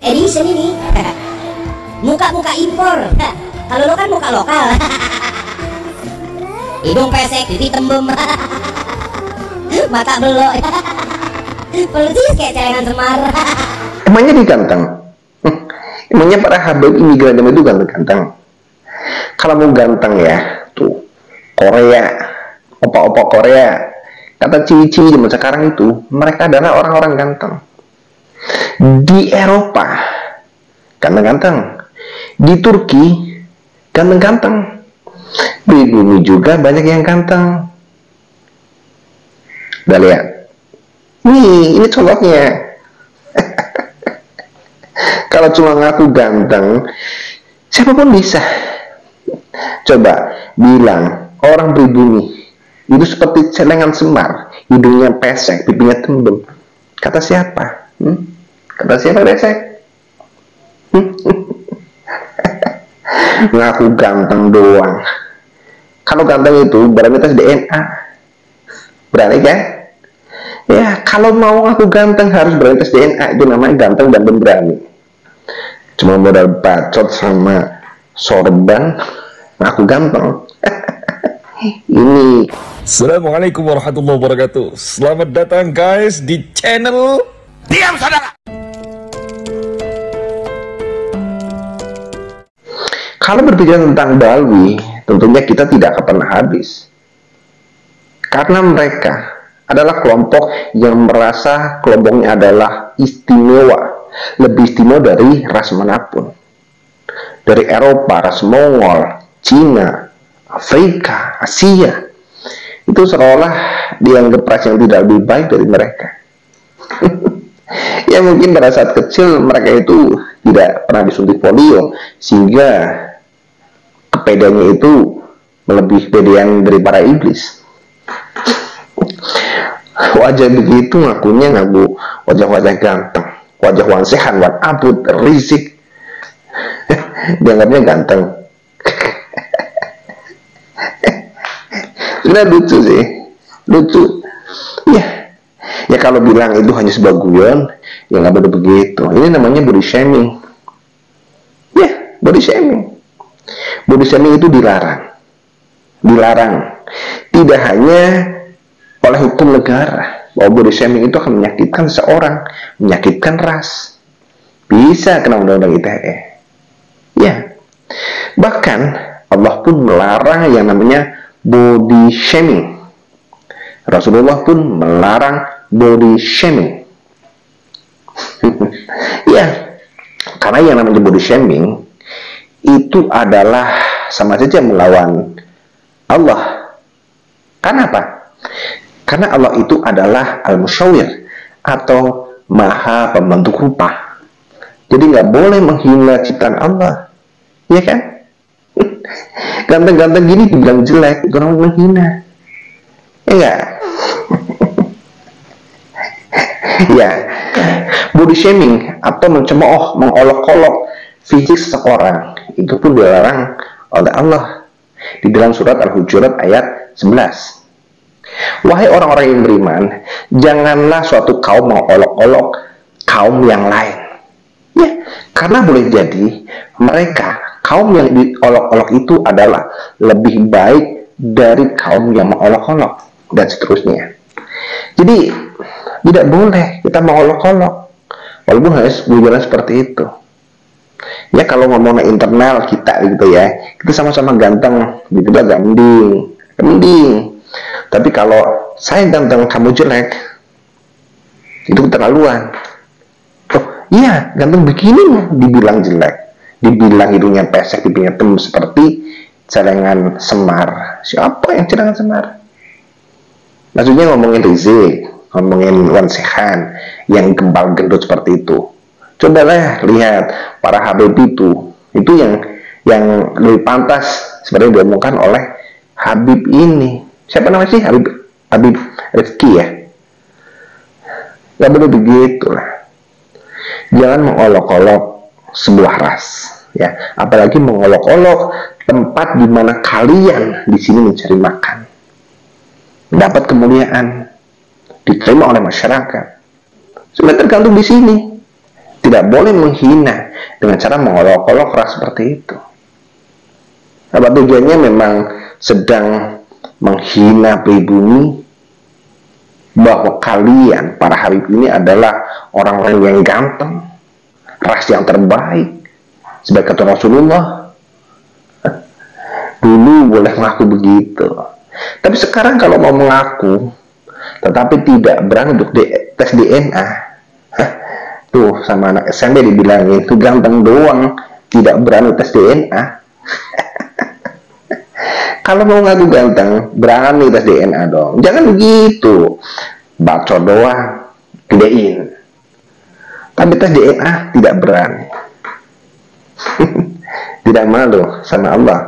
edition ini. Muka-muka impor. Kalau lo kan muka lokal. Hidung pesek, titik tembem. Mata belok. Persis kayak celengan Semar. Emangnya diganteng? Emangnya para habaib imigran itu ganteng-ganteng? Kalau mau ganteng ya, tuh Korea, opa-opa Korea, kata ciwi-ciwi zaman sekarang itu, mereka adalah orang-orang ganteng. Di Eropa, ganteng-ganteng. Di Turki, ganteng-ganteng. Di bumi juga banyak yang ganteng. Udah lihat? Nih, ini contohnya. Kalau cuma ngaku ganteng, siapapun bisa. Coba bilang orang pribumi itu seperti celengan Semar, hidungnya pesek, pipinya tembem. Kata siapa? Kata siapa pesek? Ngaku ganteng doang. Kalau ganteng itu berarti tes DNA. Berani kan? Ya, kalau mau ngaku ganteng harus berani tes DNA. Itu namanya ganteng dan berani. Cuma modal bacot sama sorban ngaku ganteng. Ini. Assalamualaikum warahmatullahi wabarakatuh. Selamat datang guys di channel Diam Saudara. Kalau berbicara tentang Balwi, tentunya kita tidak akan pernah habis. Karena mereka adalah kelompok yang merasa kelompoknya adalah istimewa. Lebih istimewa dari ras manapun. Dari Eropa, ras Mongol, Cina, Afrika, Asia. Itu seolah dianggap ras yang tidak lebih baik dari mereka. Ya mungkin pada saat kecil mereka itu tidak pernah disuntik polio, sehingga kepedeannya itu melebihi kepedean dari para iblis. Wajah begitu ngakunya ngaku wajah-wajah ganteng, wajah Wan Sehan, Wan Abud, Rizik. Dianggapnya ganteng. Sudah lucu sih, lucu. Ya kalau bilang itu hanya sebuah guyon, ya nggak boleh begitu. Ini namanya body shaming. Ya, body shaming. Body shaming itu dilarang. Dilarang. Tidak hanya oleh hukum negara bahwa body shaming itu akan menyakitkan seseorang, menyakitkan ras. Bisa kena undang-undang ITE. Ya. Bahkan Allah pun melarang yang namanya body shaming. Rasulullah pun melarang body shaming. Ya. Karena yang namanya body shaming itu adalah sama saja melawan Allah. Kenapa? Karena Allah itu adalah al-musyawir atau maha pembentuk rupa. Jadi nggak boleh menghina ciptaan Allah, ya kan? Ganteng-ganteng gini dibilang jelek, itu orang menghina, ya enggak? Ya, body shaming atau mencemooh, mengolok-olok fisik seseorang itu pun dilarang oleh Allah di dalam surat Al-Hujurat ayat 11. Wahai orang-orang yang beriman, janganlah suatu kaum mengolok-olok kaum yang lain. Ya, karena boleh jadi mereka, kaum yang diolok-olok itu adalah lebih baik dari kaum yang mengolok-olok, dan seterusnya. Jadi, tidak boleh kita mengolok-olok, walaupun harus berjalan seperti itu. Ya, kalau ngomongnya internal kita gitu ya, kita sama-sama ganteng, gitu agak mending. Tapi kalau saya ganteng, kamu jelek, itu keterlaluan. Oh iya, ganteng begini dibilang jelek, dibilang hidungnya pesek, pipinya tembem seperti celengan Semar. Siapa yang celengan Semar? Maksudnya ngomongin Rizik, ngomongin Wan Sehan yang gembal gendut seperti itu. Cobalah lihat para Habib itu yang lebih pantas sebenarnya diomongkan oleh Habib ini. Siapa namanya sih? Habib Rizki ya? Gak boleh begitu lah. Jangan mengolok-olok sebuah ras, ya. Apalagi mengolok-olok tempat di mana kalian di sini mencari makan, mendapat kemuliaan, diterima oleh masyarakat. Sudah tergantung di sini. Tidak boleh menghina dengan cara mengolok-olok ras seperti itu. Apa tujuannya? Memang sedang menghina pribumi, bahwa kalian para Habib ini adalah orang-orang yang ganteng, ras yang terbaik, sebagai kata Rasulullah. Dulu boleh mengaku begitu, tapi sekarang kalau mau mengaku tetapi tidak berani untuk tes DNA, tuh sama anak SMP dibilangin tuh ganteng doang, tidak berani tes DNA. Kalau mau ngaku ganteng, berani tes DNA dong. Jangan begitu, bacot doang, gedein. Tapi tes DNA tidak berani. Tidak malu sama Allah.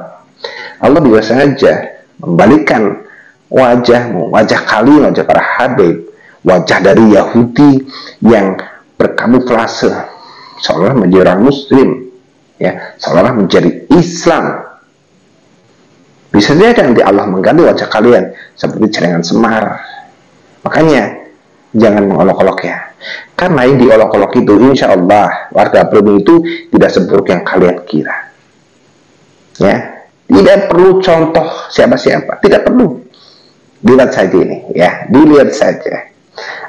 Allah bisa saja membalikkan wajahmu, wajah kalian, wajah para Habib, wajah dari Yahudi yang berkamuflase seolah menjadi orang Muslim, ya, seolah menjadi Islam. Bisa saja nanti Allah mengganti wajah kalian seperti celengan semar. Makanya jangan mengolok-olok ya, karena yang diolok-olok itu insya Allah warga pribumi itu tidak seburuk yang kalian kira. Ya, tidak perlu contoh siapa-siapa, tidak perlu. Dilihat saja ini, ya, dilihat saja.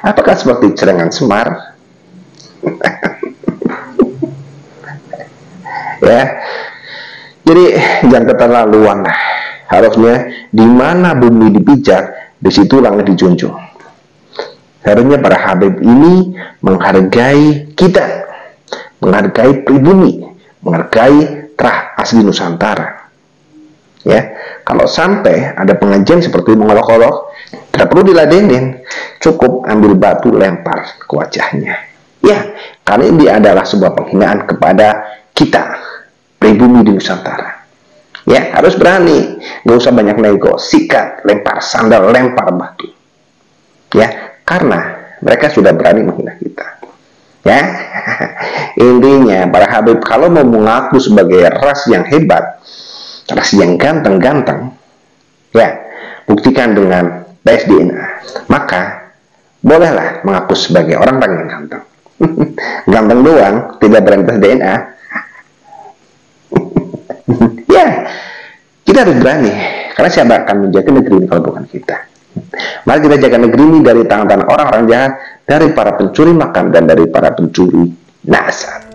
Apakah seperti celengan semar? Ya, jadi jangan keterlaluan. Harusnya di mana bumi dipijak, di situ langit dijunjung. Harusnya para Habib ini menghargai kita, menghargai pribumi, menghargai terah asli Nusantara. Ya, kalau sampai ada pengajian seperti mengolok-olok, tidak perlu diladenin, cukup ambil batu lempar ke wajahnya. Ya, karena ini adalah sebuah penghinaan kepada kita, pribumi di Nusantara. Ya, harus berani, nggak usah banyak nego, sikat, lempar sandal, lempar batu. Ya, karena mereka sudah berani menghina kita. Ya, intinya para Habib kalau mau mengaku sebagai ras yang hebat, ras yang ganteng-ganteng, ya, buktikan dengan tes DNA. Maka bolehlah mengaku sebagai orang-orang yang ganteng. Ganteng doang, tidak berani tes DNA. Ya, kita harus berani, karena siapa akan menjaga negeri ini kalau bukan kita. Mari kita jaga negeri ini dari tangan-tangan orang-orang jahat, dari para pencuri makan dan dari para pencuri nasab.